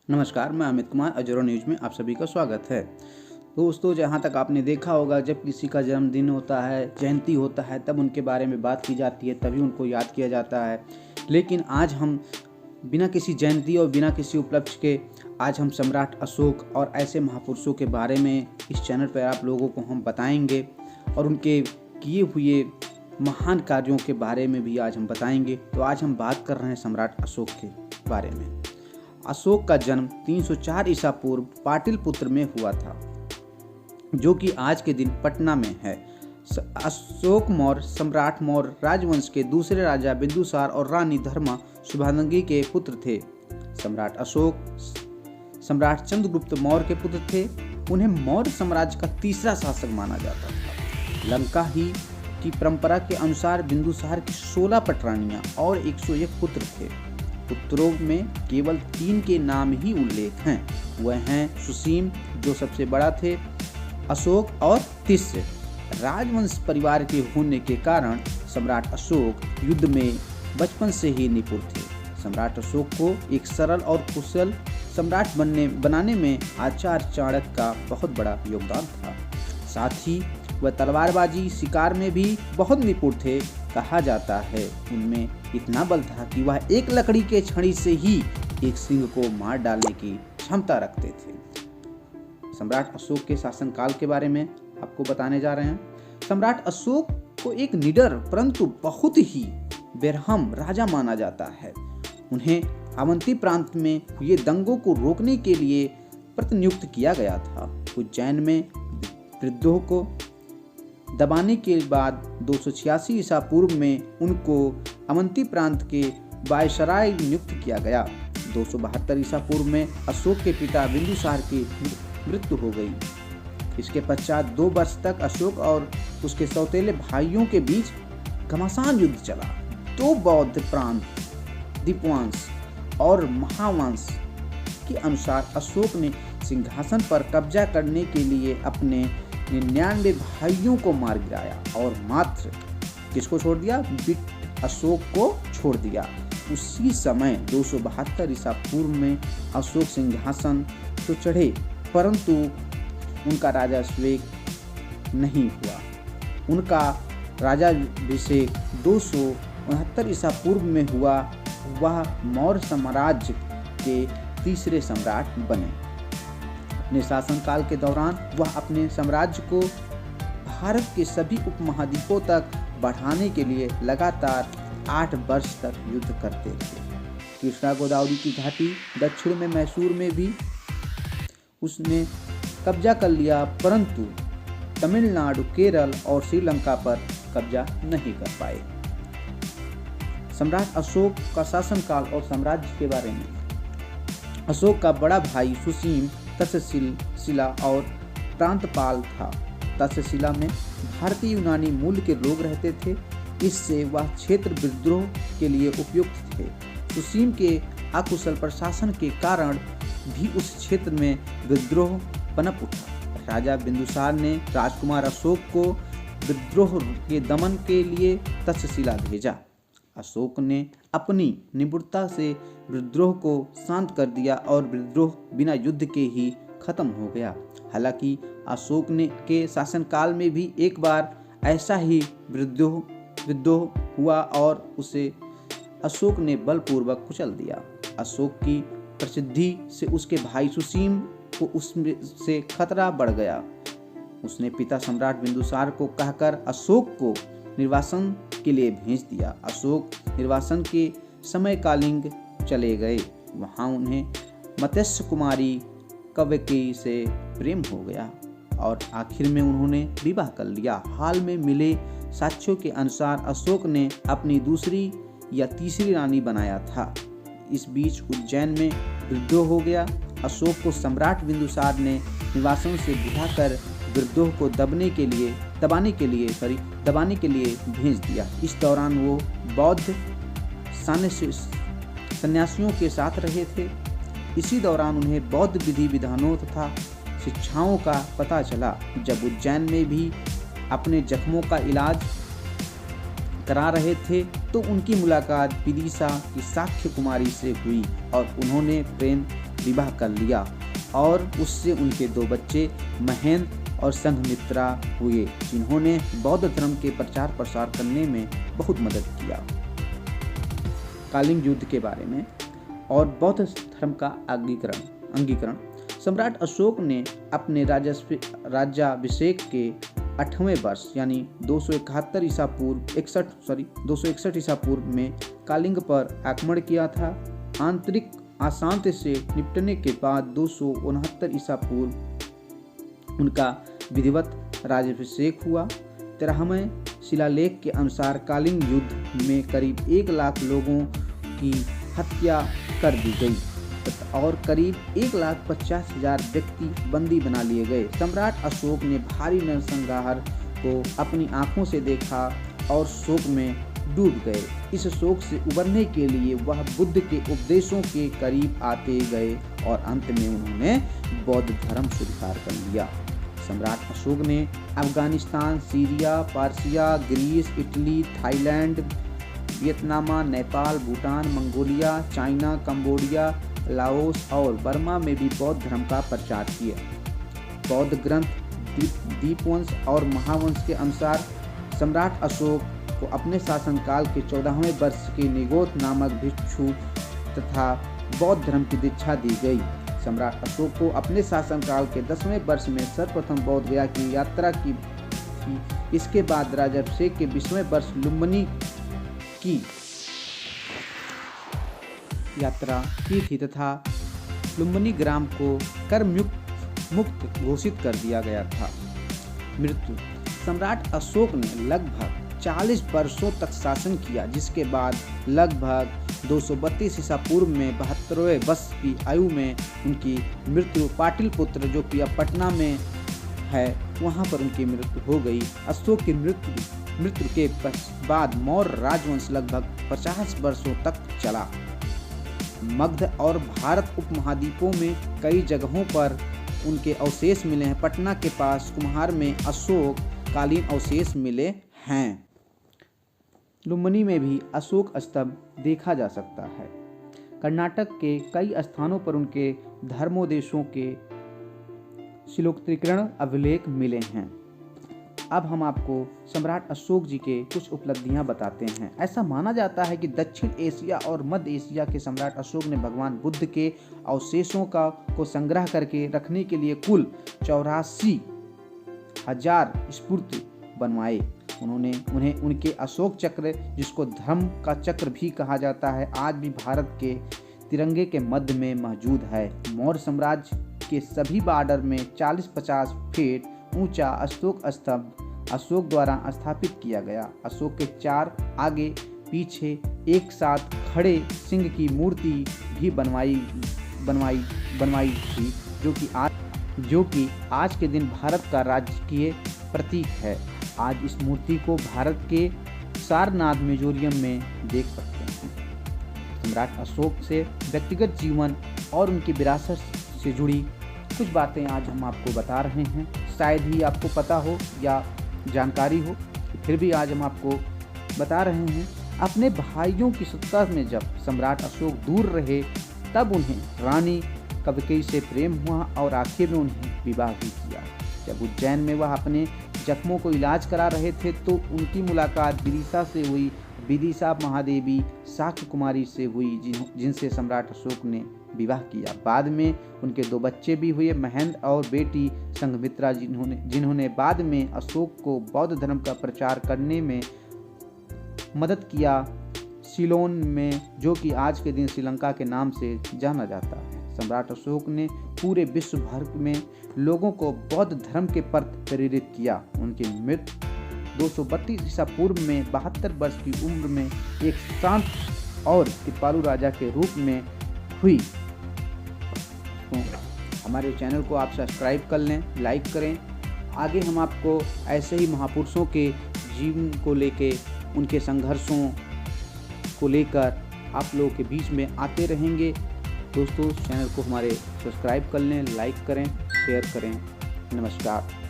नमस्कार, मैं अमित कुमार अजरो न्यूज़ में आप सभी का स्वागत है। दोस्तों, जहाँ तक आपने देखा होगा, जब किसी का जन्मदिन होता है, जयंती होता है, तब उनके बारे में बात की जाती है, तभी उनको याद किया जाता है। लेकिन आज हम बिना किसी जयंती और बिना किसी उपलक्ष्य के आज हम सम्राट अशोक और ऐसे महापुरुषों के बारे में इस चैनल पर आप लोगों को हम बताएंगे और उनके किए हुए महान कार्यों के बारे में भी आज हम बताएंगे। तो आज हम बात कर रहे हैं सम्राट अशोक के बारे में। अशोक का जन्म 304 ईसा पूर्व पाटलिपुत्र में हुआ था, जो कि आज के दिन पटना में है। अशोक मौर्य सम्राट मौर्य राजवंश के दूसरे राजा बिंदुसार और रानी धर्मा शुभांगी के पुत्र थे। सम्राट अशोक सम्राट चंद्रगुप्त मौर्य के पुत्र थे। उन्हें मौर्य साम्राज्य का तीसरा शासक माना जाता था। लंका ही की परंपरा के अनुसार बिंदुसार की 16 पटरानियां और 101 पुत्र थे। पुत्रों में केवल 3 के नाम ही उल्लेख हैं। वह हैं सुसीम, जो सबसे बड़ा थे, अशोक और तिस्य। राजवंश परिवार के होने के कारण सम्राट अशोक युद्ध में बचपन से ही निपुण थे। सम्राट अशोक को एक सरल और कुशल सम्राट बनाने में आचार्य चाणक्य का बहुत बड़ा योगदान था। साथ ही वह तलवारबाजी शिकार में भी बहुत निपुण थे। कहा जाता है उनमें इतना बल था कि वह एक लकड़ी के छड़ी से ही एक सिंह को मार डालने की क्षमता रखते थे। सम्राट अशोक के शासनकाल के बारे में आपको बताने जा रहे हैं। सम्राट अशोक को एक निडर परंतु बहुत ही बेरहम राजा माना जाता है। उन्हें अवंती प्रांत में हुए दंगों को रोकने के लिए प्रतिनियुक्त किया गया था। उज्जैन में विद्रोह को दबाने के बाद 286 ईसा पूर्व में उनको अवंती प्रांत के वायसराय नियुक्त किया गया। 272 ईसा पूर्व में अशोक के पिता बिंदुसार की मृत्यु हो गई। इसके पश्चात 2 वर्ष तक अशोक और उसके सौतेले भाइयों के बीच घमासान युद्ध चला। 2 बौद्ध प्रांत दीपवंश और महावंश के अनुसार अशोक ने सिंहासन पर कब्जा करने के लिए अपने 99 भाइयों को मार गिराया और मात्र किसको छोड़ दिया? बिट अशोक को छोड़ दिया। उसी समय 272 ईसा पूर्व में अशोक सिंहासन तो चढ़े, परंतु उनका राजाभिषेक नहीं हुआ। उनका राजाभिषेक 269 ईसा पूर्व में हुआ। वह मौर्य साम्राज्य के तीसरे सम्राट बने। अपने शासनकाल के दौरान वह अपने साम्राज्य को भारत के सभी उपमहाद्वीपों तक बढ़ाने के लिए लगातार 8 वर्ष तक युद्ध करते थे। कृष्णा गोदावरी की घाटी दक्षिण में मैसूर में भी उसने कब्जा कर लिया, परंतु तमिलनाडु, केरल और श्रीलंका पर कब्जा नहीं कर पाए। सम्राट अशोक का शासनकाल और साम्राज्य के बारे में। अशोक का बड़ा भाई सुसीम तक्षशिला और प्रांतपाल था। तक्षशिला में भारतीय यूनानी मूल के लोग रहते थे, इससे वह क्षेत्र विद्रोह के लिए उपयुक्त थे। सुसीम के अकुशल प्रशासन के कारण भी उस क्षेत्र में विद्रोह पनप उठा। राजा बिंदुसार ने राजकुमार अशोक को विद्रोह के दमन के लिए तक्षशिला भेजा। अशोक ने अपनी निपुणता से विद्रोह को शांत कर दिया और विद्रोह बिना युद्ध के ही खत्म हो गया। हालांकि अशोक ने के शासनकाल में भी एक बार ऐसा ही विद्रोह हुआ और उसे अशोक ने बलपूर्वक कुचल दिया। अशोक की प्रसिद्धि से उसके भाई सुसीम को उससे खतरा बढ़ गया। उसने पिता सम्राट बिंदुसार को कहकर अशोक को निर्वासन के लिए भेज दिया। अशोक निर्वासन के समय कालिंग चले गए। वहां उन्हें मत्स्य कुमारी कवयकी से प्रेम हो गया और आखिर में उन्होंने विवाह कर लिया। हाल में मिले साक्ष्यों के अनुसार अशोक ने अपनी दूसरी या तीसरी रानी बनाया था। इस बीच उज्जैन में विद्रोह हो गया। अशोक को सम्राट बिंदुसार ने निर्वासन से बुलाकर विद्रोह को दबाने के लिए भेज दिया। इस दौरान वो बौद्ध सन्यासियों के साथ रहे थे। इसी दौरान उन्हें बौद्ध विधि विधानों तथा शिक्षाओं का पता चला। जब उज्जैन में भी अपने जख्मों का इलाज करा रहे थे तो उनकी मुलाकात विदिशा की साक्य कुमारी से हुई और उन्होंने प्रेम विवाह कर लिया और उससे उनके 2 बच्चे महेंद्र और संघमित्रा हुए, जिन्होंने बौद्ध धर्म के प्रचार प्रसार करने में बहुत मदद किया। कलिंग युद्ध के बारे में और बौद्ध धर्म का अंगीकरण। सम्राट अशोक ने अपने राज्याभिषेक के 8वें वर्ष यानी 261 ईसा पूर्व में कलिंग पर आक्रमण किया था। आंतरिक अशांति से निपटने के बाद 269 ईसा पूर्व उनका विधिवत राज्याभिषेक हुआ। 13वें शिलालेख के अनुसार कलिंग युद्ध में करीब 1 लाख लोगों की हत्या कर दी गई और करीब 1,50,000 व्यक्ति बंदी बना लिए गए। सम्राट अशोक ने भारी नरसंहार को अपनी आंखों से देखा और शोक में डूब गए। इस शोक से उबरने के लिए वह बुद्ध के उपदेशों के करीब आते गए और अंत में उन्होंने बौद्ध धर्म स्वीकार कर लिया। सम्राट अशोक ने Afghanistan, Syria, Persia, Greece, Italy, Thailand, Vietnam, Nepal, Bhutan, Mongolia, China, Cambodia, Laos और बर्मा में भी बौद्ध धर्म का प्रचार किया। बौद्ध ग्रंथ दीपवंश और महावंश के अनुसार सम्राट अशोक को अपने शासनकाल के 14वें वर्ष के निगोथ नामक भिक्षु तथा बौद्ध धर्म की दीक्षा दी गई। सम्राट अशोक को अपने शासनकाल के 10वें वर्ष में सर्वप्रथम बौद्ध गया की यात्रा की थी। इसके बाद राज्याभिषेक के 20वें वर्ष लुम्बिनी की यात्रा की थी तथा लुम्बिनी ग्राम को कर मुक्त घोषित कर दिया गया था। मृत्यु। सम्राट अशोक ने लगभग 40 वर्षों तक शासन किया, जिसके बाद लगभग 232 ईसा पूर्व में 72वें वर्ष की आयु में उनकी मृत्यु पाटलिपुत्र जो कि अब पटना में है वहां पर उनकी मृत्यु हो गई। अशोक की मृत्यु के बाद मौर्य राजवंश लगभग 50 वर्षों तक चला। मगध और भारत उपमहाद्वीपों में कई जगहों पर उनके अवशेष मिले हैं। पटना के पास कुम्हार में अशोक कालीन अवशेष मिले हैं। लुम्बिनी में भी अशोक स्तंभ देखा जा सकता है। कर्नाटक के कई स्थानों पर उनके धर्मोपदेशों के शिलोत्कीर्ण अभिलेख मिले हैं। अब हम आपको सम्राट अशोक जी के कुछ उपलब्धियां बताते हैं। ऐसा माना जाता है कि दक्षिण एशिया और मध्य एशिया के सम्राट अशोक ने भगवान बुद्ध के अवशेषों को संग्रह करके रखने के लिए कुल 84,000 स्फूर्ति बनवाए। उन्हें उनके अशोक चक्र, जिसको धर्म का चक्र भी कहा जाता है, आज भी भारत के तिरंगे के मध्य में मौजूद है। मौर्य साम्राज्य के सभी बॉर्डर में 40-50 फीट ऊंचा अशोक स्तंभ अशोक द्वारा स्थापित किया गया। अशोक के 4 आगे पीछे एक साथ खड़े सिंह की मूर्ति भी बनवाई थी, जो कि आज के दिन भारत का राजकीय प्रतीक है। आज इस मूर्ति को भारत के सारनाथ म्यूजियम में देख सकते हैं। सम्राट अशोक से व्यक्तिगत जीवन और उनकी विरासत से जुड़ी कुछ बातें आज हम आपको बता रहे हैं। शायद ही आपको पता हो या जानकारी हो, फिर भी आज हम आपको बता रहे हैं। अपने भाइयों की सत्ता में जब सम्राट अशोक दूर रहे, तब उन्हें रानी कबकेई से प्रेम हुआ और आखिर में उन्हें विवाह भी किया। जब उज्जैन में वह अपने जख्मों को इलाज करा रहे थे, तो उनकी मुलाकात विदिशा से हुई। विदिशा महादेवी शाक्य कुमारी से हुई, जिनसे सम्राट अशोक ने विवाह किया। बाद में उनके 2 बच्चे भी हुए, महेंद्र और बेटी संघमित्रा, जिन्होंने बाद में अशोक को बौद्ध धर्म का प्रचार करने में मदद किया, सिलोन में, जो कि आज के दिन श्रीलंका के नाम से जाना जाता है। सम्राट अशोक ने पूरे विश्व भर में लोगों को बौद्ध धर्म के प्रति प्रेरित किया। उनकी मृत्यु 232 ईसा पूर्व में 72 वर्ष की उम्र में एक शांत और कृपालु राजा के रूप में हुई। तो हमारे चैनल को आप सब्सक्राइब कर लें, लाइक करें। आगे हम आपको ऐसे ही महापुरुषों के जीवन को लेके, उनके संघर्षों को लेकर आप लोगों के बीच में आते रहेंगे। दोस्तों, चैनल को हमारे सब्सक्राइब कर लें, लाइक करें, शेयर करें। नमस्कार।